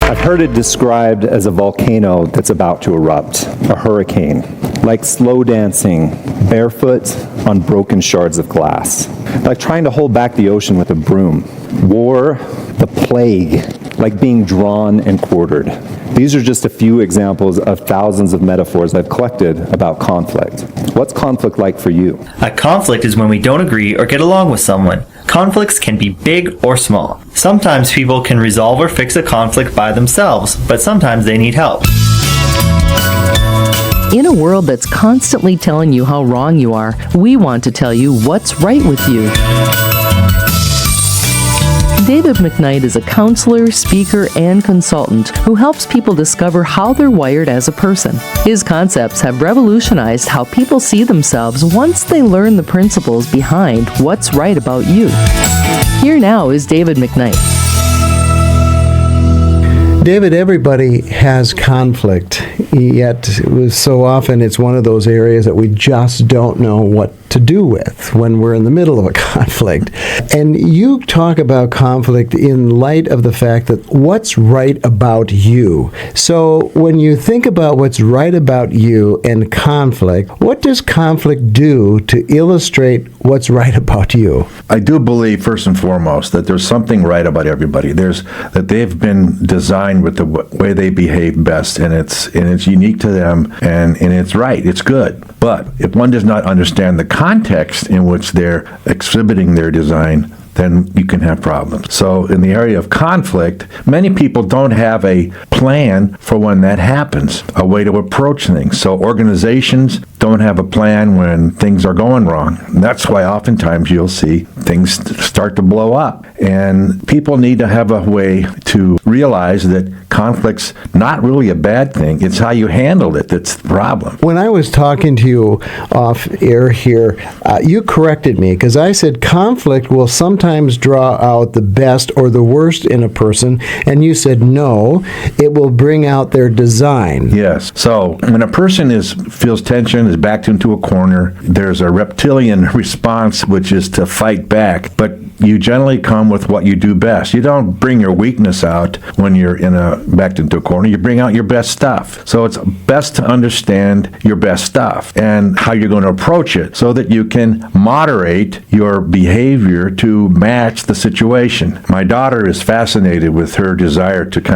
I've heard it described as a volcano that's about to erupt, a hurricane, like slow dancing, barefoot on broken shards of glass, like trying to hold back the ocean with a broom. War, the plague, like being drawn and quartered. These are just a few examples of thousands of metaphors I've collected about conflict. What's conflict like for you? A conflict is when we don't agree or get along with someone. Conflicts can be big or small. Sometimes people can resolve or fix a conflict by themselves, but sometimes they need help. In a world that's constantly telling you how wrong you are, we want to tell you what's right with you. David McKnight is a counselor, speaker, and consultant who helps people discover how they're wired as a person. His concepts have revolutionized how people see themselves once they learn the principles behind what's right about you. Here now is David McKnight. David, everybody has conflict, yet so often it's one of those areas that we just don't know what to do with when we're in the middle of a conflict. And you talk about conflict in light of the fact that what's right about you. So when you think about what's right about you and conflict, what does conflict do to illustrate what's right about you? I do believe, first and foremost, that there's something right about everybody. That they've been designed with the way they behave best, and it's unique to them, and it's right, it's good. But if one does not understand the context in which they're exhibiting their design, then you can have problems. So in the area of conflict, many people don't have a plan for when that happens, a way to approach things. So organizations don't have a plan when things are going wrong. And that's why oftentimes you'll see things start to blow up. And people need to have a way to realize that conflict's not really a bad thing. It's how you handle it that's the problem. When I was talking to you off air here, you corrected me because I said conflict will sometimes draw out the best or the worst in a person, and you said no, it will bring out their design. Yes. So when a person feels tension, is backed into a corner, there's a reptilian response, which is to fight back. But you generally come with what you do best. You don't bring your weakness out when you're backed into a corner. You bring out your best stuff. So it's best to understand your best stuff and how you're going to approach it so that you can moderate your behavior to match the situation. My daughter is fascinated with her desire to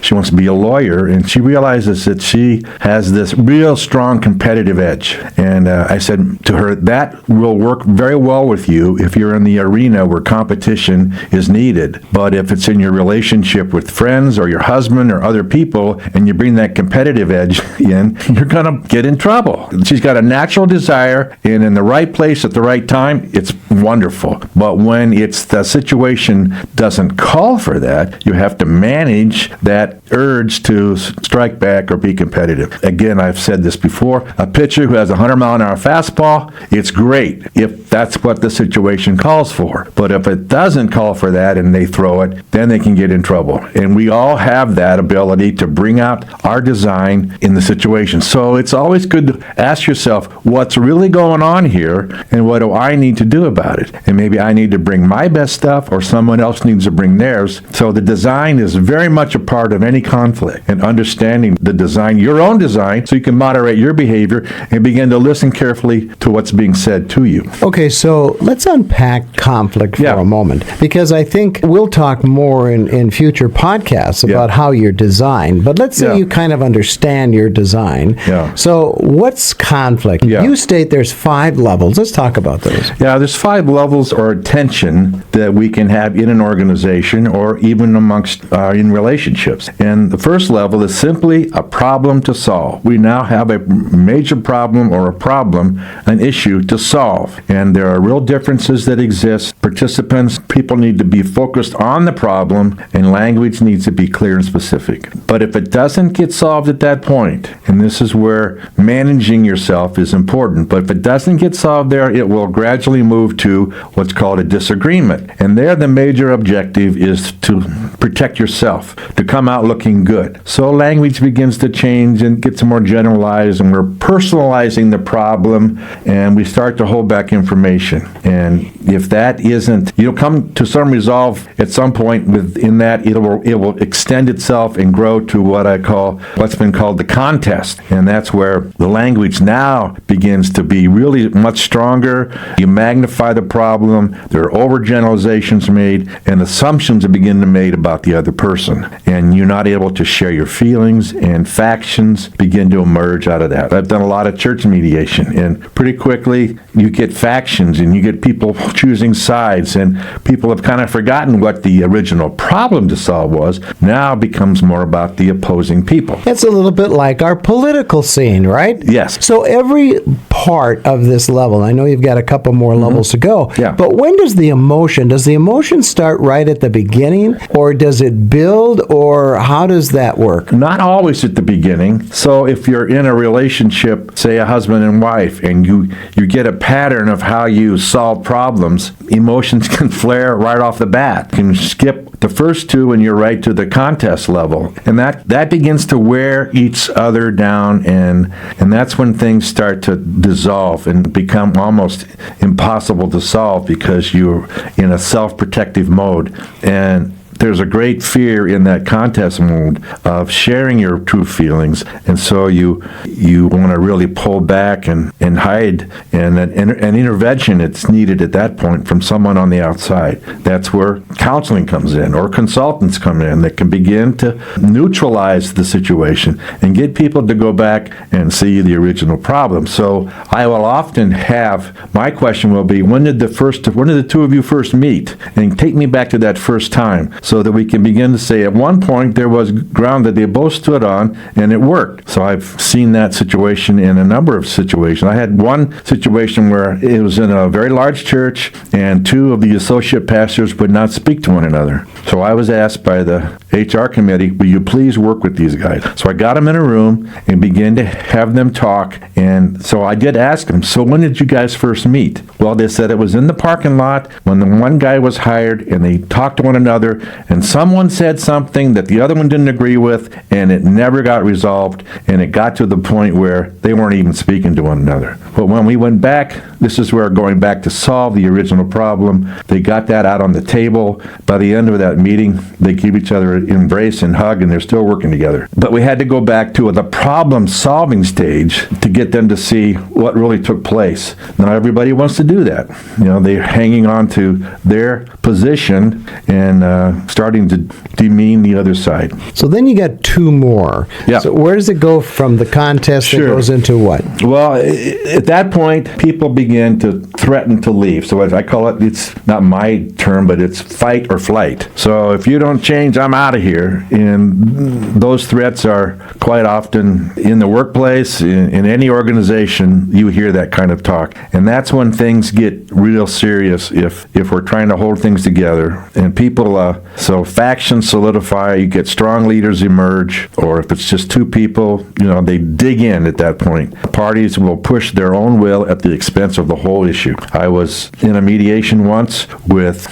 she wants to be a lawyer, and she realizes that she has this real strong competitive edge. And I said to her, that will work very well with you if you're in the arena where competition is needed. But if it's in your relationship with friends or your husband or other people, and you bring that competitive edge in, you're going to get in trouble. She's got a natural desire, and in the right place at the right time, it's wonderful. But when the situation doesn't call for that, you have to manage that urge to strike back or be competitive. Again, I've said this before, a pitcher who has a 100-mile-an-hour fastball, it's great if that's what the situation calls for. But if it doesn't call for that and they throw it, then they can get in trouble. And we all have that ability to bring out our design in the situation. So it's always good to ask yourself, what's really going on here, and what do I need to do about it? And maybe I need to bring my best stuff, or someone else needs to bring theirs. So the design is very much a part of any conflict, and understanding the design, your own design, so you can moderate your behavior and begin to listen carefully to what's being said to you. Okay, so let's unpack conflict for a moment, because I think we'll talk more in future podcasts about how you're designed. But let's say you kind of understand your design. Yeah. So what's conflict? Yeah. You state there's 5 levels. Let's talk about those. Yeah, there's 5 levels or tension that we can have in an organization or even amongst in relationships. And the first level is simply a problem to solve. We now have a major problem or an issue to solve. And there are real differences that exist. Participants, people need to be focused on the problem, and language needs to be clear and specific. But if it doesn't get solved at that point, and this is where managing yourself is important, but if it doesn't get solved there, it will gradually move to what's called a disagreement. And there the major objective is to protect yourself, to come out looking good. So language begins to change and gets more generalized, and we're personalizing the problem, and we start to hold back information. And if that isn't, you'll come to some resolve at some point within that. It will extend itself and grow to what's been called the contest. And that's where the language now begins to be really much stronger. You magnify the problem, there are overgeneralizations made, and assumptions are beginning to be made about the other person. And you're not able to share your feelings, and factions begin to emerge out of that. I've done a lot of church mediation, and pretty quickly you get factions and you get people choosing sides, and people have kind of forgotten what the original problem to solve was. Now it becomes more about the opposing people. It's a little bit like our political scene, right? Yes. So every part of this level, I know you've got a couple more levels to go, Yeah. but when does the emotion start right at the beginning, or does it build, or how does that work? Not always at the beginning. So if you're in a relationship, say a husband and wife, and you get a pattern of how you solve problems, emotions can flare right off the bat. You can skip the first two and you're right to the contest level. And that begins to wear each other down, and that's when things start to dissolve and become almost impossible to solve because you're in a self-protective mode. And there's a great fear in that contest mode of sharing your true feelings, and so you want to really pull back and hide, and an intervention it's needed at that point from someone on the outside. That's where counseling comes in, or consultants come in that can begin to neutralize the situation and get people to go back and see the original problem. So I will often have, my question will be, when did the two of you first meet? And take me back to that first time, so that we can begin to say at one point there was ground that they both stood on and it worked. So I've seen that situation in a number of situations. I had one situation where it was in a very large church and two of the associate pastors would not speak to one another. So I was asked by the HR committee, will you please work with these guys? So I got them in a room and began to have them talk. And so I did ask them, so when did you guys first meet? Well, they said it was in the parking lot when the one guy was hired, and they talked to one another, and someone said something that the other one didn't agree with, and it never got resolved, and it got to the point where they weren't even speaking to one another. But when we went back, this is where going back to solve the original problem, they got that out on the table. By the end of that meeting, they give each other an embrace and hug, and they're still working together. But we had to go back to the problem-solving stage to get them to see what really took place. Not everybody wants to do that. They're hanging on to their position and starting to demean the other side. So then you got two more. Yeah. So where does it go from the contest? Sure. It goes into what? Well, at that point, people begin to threaten to leave. So as I call it, it's not my term, but it's fight or flight. So if you don't change, I'm out of here. And those threats are quite often in the workplace, in any organization, you hear that kind of talk. And that's when things get real serious if we're trying to hold things together. And people, so factions solidify, you get strong leaders emerge, or if it's just two people, they dig in at that point. Parties will push their own will at the expense of the whole issue. I was in a mediation once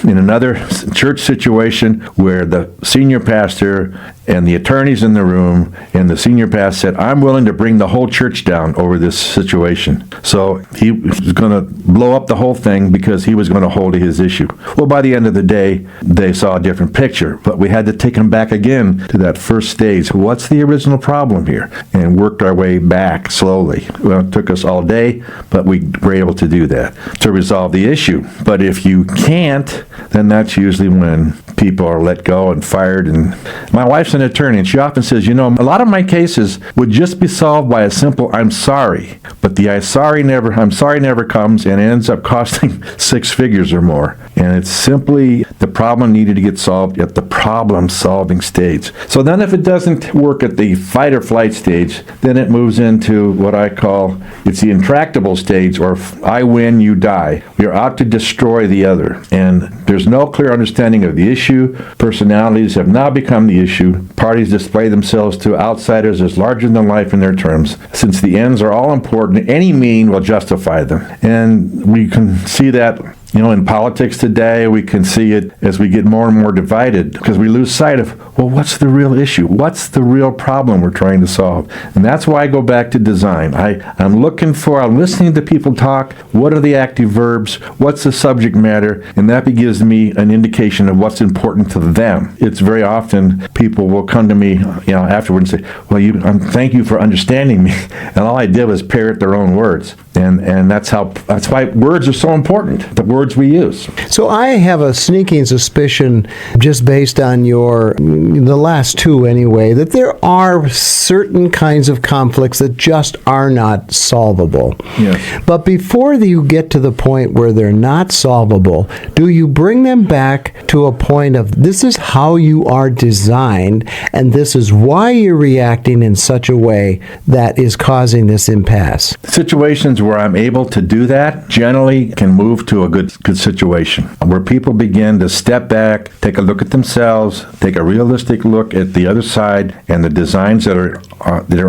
in another church situation where the senior pastor and the attorneys in the room, and the senior pastor said, I'm willing to bring the whole church down over this situation. So he was going to blow up the whole thing because he was going to hold to his issue. Well, by the end of the day, they saw a different picture, but we had to take them back again to that first stage. What's the original problem here? And worked our way back slowly. Well, it took us all day, but we were able to do that to resolve the issue. But if you can't, then that's usually when people are let go and fired. And my wife's an attorney, and she often says, a lot of my cases would just be solved by a simple I'm sorry, but the I'm sorry never comes, and ends up costing 6 figures or more. And it's simply the problem needed to get solved at the problem-solving stage. So then if it doesn't work at the fight or flight stage, then it moves into what I call, it's the intractable stage, or I win, you die. You're out to destroy the other. And there's no clear understanding of the issue. Personalities have now become the issue. Parties display themselves to outsiders as larger than life in their terms. Since the ends are all important, any mean will justify them. And we can see that In politics today, we can see it as we get more and more divided because we lose sight of, well, what's the real issue? What's the real problem we're trying to solve? And that's why I go back to design. I'm listening to people talk. What are the active verbs? What's the subject matter? And that gives me an indication of what's important to them. It's very often people will come to me, afterward and say, well, thank you for understanding me. And all I did was parrot their own words. And that's why words are so important, the words we use. So I have a sneaking suspicion, just based on the last two anyway, that there are certain kinds of conflicts that just are not solvable. Yes. But before you get to the point where they're not solvable, do you bring them back to a point of, this is how you are designed, and this is why you're reacting in such a way that is causing this impasse? Situations where I'm able to do that generally can move to a good situation, where people begin to step back, take a look at themselves, take a realistic look at the other side and the designs that are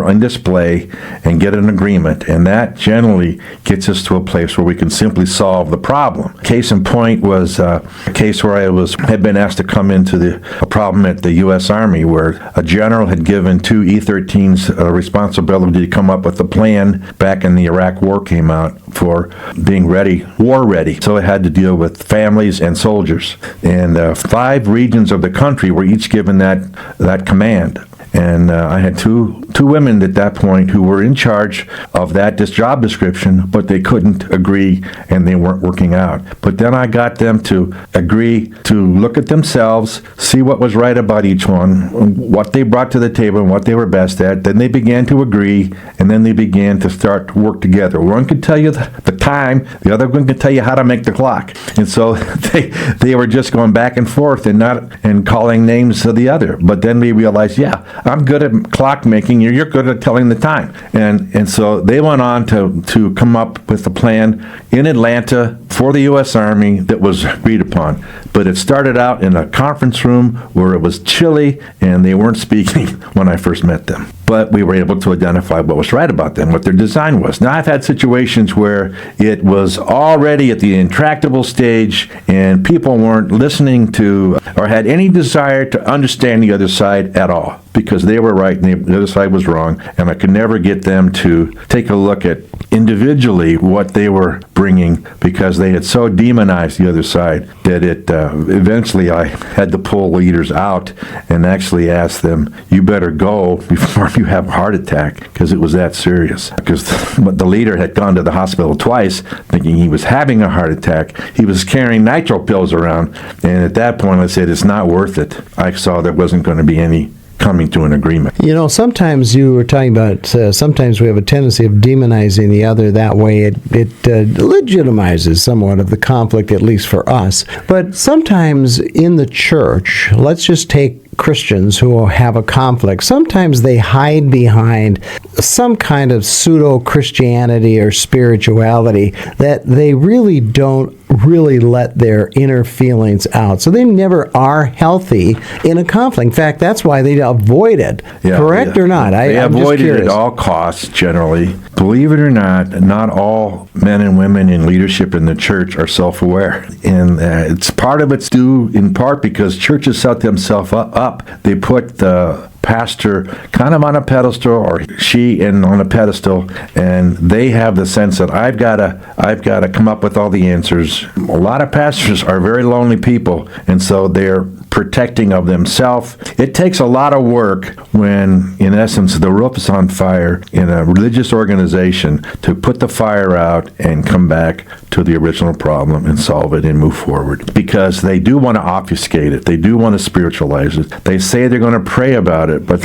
on display, and get an agreement. And that generally gets us to a place where we can simply solve the problem. Case in point was a case where I had been asked to come into a problem at the U.S. Army, where a general had given two E-13s a responsibility to come up with a plan back in the Iraq War came out for being ready, war ready. So it had to deal with families and soldiers. And 5 regions of the country were each given that command. And I had two women at that point who were in charge of this job description, but they couldn't agree and they weren't working out. But then I got them to agree to look at themselves, see what was right about each one, what they brought to the table and what they were best at. Then they began to agree, and then they began to start to work together. One could tell you the time, the other one could tell you how to make the clock. And so they were just going back and forth and calling names of the other. But then we realized, I'm good at clock making, you're good at telling the time. And so they went on to come up with a plan in Atlanta for the U.S. Army that was agreed upon. But it started out in a conference room where it was chilly and they weren't speaking when I first met them. But we were able to identify what was right about them, what their design was. Now, I've had situations where it was already at the intractable stage and people weren't listening to or had any desire to understand the other side at all, because they were right and the other side was wrong, and I could never get them to take a look at individually what they were bringing, because they had so demonized the other side that eventually I had to pull leaders out and actually ask them, you better go before you have a heart attack, because it was that serious. Because the leader had gone to the hospital twice thinking he was having a heart attack. He was carrying nitro pills around, and at that point I said, it's not worth it. I saw there wasn't going to be any coming to an agreement. Sometimes you were talking about, sometimes we have a tendency of demonizing the other. That way it legitimizes somewhat of the conflict, at least for us. But sometimes in the church, let's just take Christians who have a conflict. Sometimes they hide behind some kind of pseudo-Christianity or spirituality that they really don't really let their inner feelings out. So they never are healthy in a conflict. In fact, that's why they avoid it. Correct or not? They avoid it at all costs, generally. Believe it or not all men and women in leadership in the church are self-aware. And it's part of it's due in part because churches set themselves up. They put the pastor kind of on a pedestal, or she on a pedestal, and they have the sense that I've got to come up with all the answers. A lot of pastors are very lonely people, and so they're protecting of themselves. It takes a lot of work when, in essence, the roof is on fire in a religious organization to put the fire out and come back to the original problem and solve it and move forward. Because they do want to obfuscate it. They do want to spiritualize it. They say they're going to pray about it, but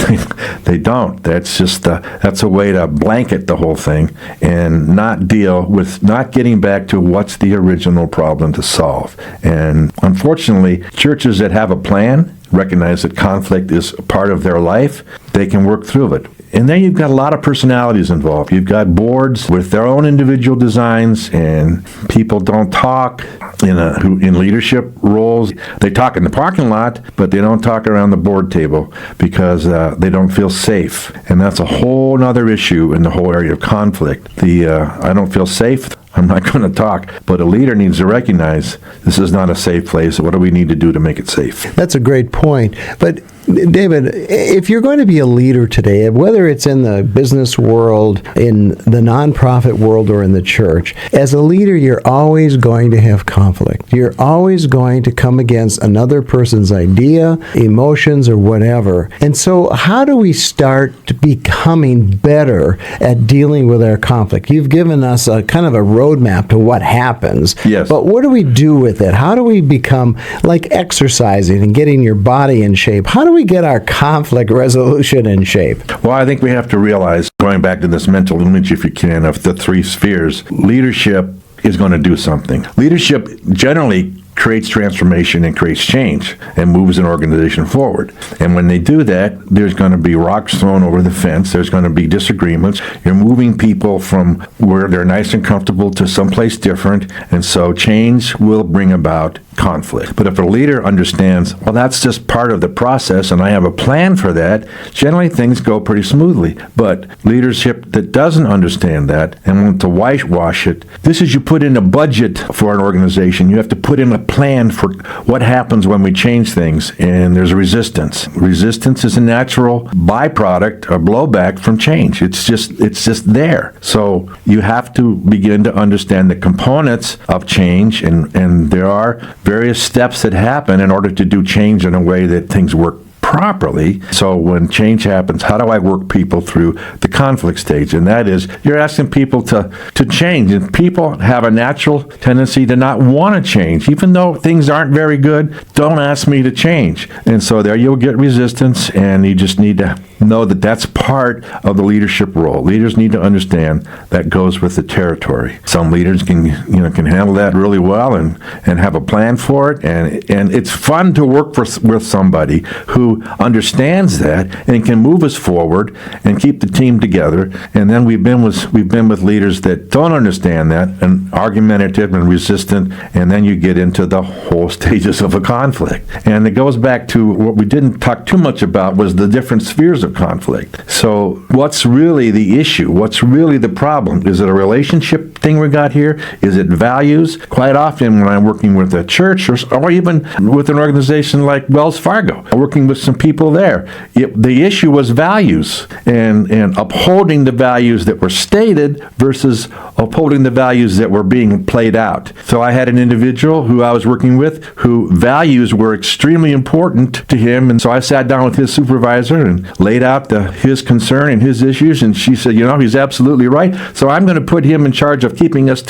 they don't. That's just that's a way to blanket the whole thing and not deal with not getting back to what's the original problem to solve. And unfortunately, churches that have a plan recognize that conflict is part of their life. They can work through it. And then you've got a lot of personalities involved. You've got boards with their own individual designs, and people don't talk in leadership roles. They talk in the parking lot, but they don't talk around the board table because they don't feel safe. And that's a whole other issue in the whole area of conflict. I don't feel safe. I'm not going to talk. But a leader needs to recognize this is not a safe place. What do we need to do to make it safe? That's a great point. But David, if you're going to be a leader today, whether it's in the business world, in the nonprofit world, or in the church, as a leader, you're always going to have conflict. You're always going to come against another person's idea, emotions, or whatever. And so how do we start becoming better at dealing with our conflict? You've given us a kind of a roadmap to what happens. Yes. But what do we do with it? How do we become like exercising and getting your body in shape? How do we get our conflict resolution in shape? Well, I think we have to realize, going back to this mental image, if you can, of the 3 spheres, leadership is going to do something. Leadership generally creates transformation and creates change and moves an organization forward. And when they do that, there's going to be rocks thrown over the fence. There's going to be disagreements. You're moving people from where they're nice and comfortable to someplace different. And so change will bring about conflict. But if a leader understands, well, that's just part of the process and I have a plan for that, generally things go pretty smoothly. But leadership that doesn't understand that and want to whitewash it, this is, you put in a budget for an organization. You have to put in a plan for what happens when we change things, and there's resistance. Resistance is a natural byproduct or blowback from change. It's just there. So you have to begin to understand the components of change, and there are various steps that happen in order to do change in a way that things work properly. So when change happens, how do I work people through the conflict stage? And that is, you're asking people to change. And people have a natural tendency to not want to change. Even though things aren't very good, don't ask me to change. And so there you'll get resistance, and you just need to know that that's part of the leadership role. Leaders need to understand that goes with the territory. Some leaders can handle that really well and have a plan for it, and it's fun to work with somebody who understands that and can move us forward and keep the team together. And then we've been with leaders that don't understand that and argumentative and resistant, and then you get into the whole stages of a conflict. And it goes back to what we didn't talk too much about, was the different spheres of conflict. So what's really the issue? What's really the problem? Is it a relationship thing we got here? Is it values? Quite often when I'm working with a church or even with an organization like Wells Fargo, I'm working with some people there. The issue was values and upholding the values that were stated versus upholding the values that were being played out. So I had an individual who I was working with who values were extremely important to him, and so I sat down with his supervisor and laid out his concern and his issues, and she said, he's absolutely right, so I'm going to put him in charge of holding us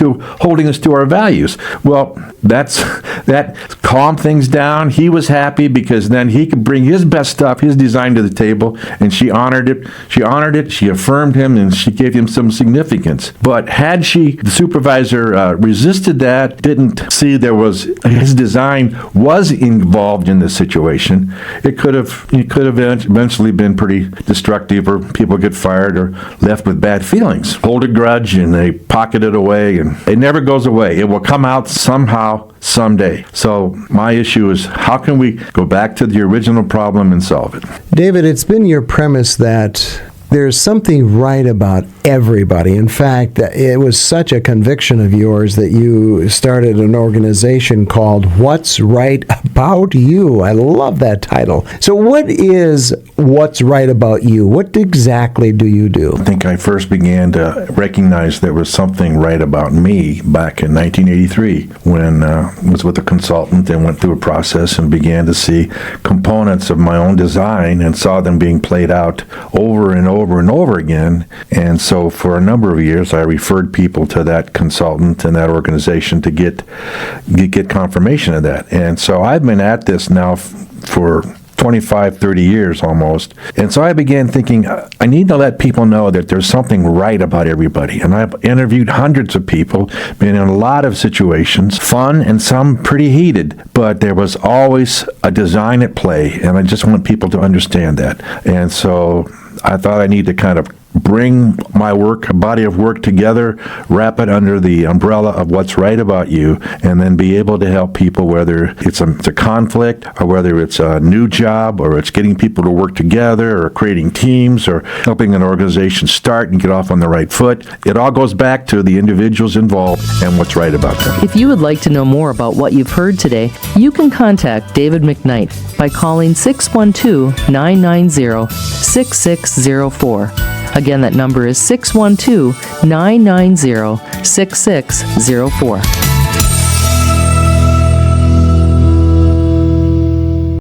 to our values. Well, that calmed things down. He was happy because then he could bring his best stuff, his design to the table, and she honored it. She affirmed him, and she gave him some significance. But had the supervisor resisted that, didn't see his design was involved in the situation, it could have eventually been pretty destructive, or people get fired or left with bad feelings. Hold a grudge and they pocket it away, and it never goes away. It will come out somehow, someday. So my issue is, how can we go back to the original problem and solve it? David, it's been your premise that there's something right about everybody. In fact, it was such a conviction of yours that you started an organization called What's Right About You. I love that title. So what is What's Right About You? What exactly do you do? I think I first began to recognize there was something right about me back in 1983 when I was with a consultant and went through a process and began to see components of my own design and saw them being played out over and over and over again. And so for a number of years, I referred people to that consultant and that organization to get confirmation of that. And so I've been at this now for 25, 30 years almost. And so I began thinking, I need to let people know that there's something right about everybody. And I've interviewed hundreds of people, been in a lot of situations, fun and some pretty heated, but there was always a design at play. And I just want people to understand that. And so I thought I need to kind of bring my body of work together, wrap it under the umbrella of what's right about you, and then be able to help people, whether it's a conflict, or whether it's a new job, or it's getting people to work together, or creating teams, or helping an organization start and get off on the right foot. It all goes back to the individuals involved and what's right about them. If you would like to know more about what you've heard today, you can contact David McKnight by calling 612-990-6604. Again, that number is 612-990-6604.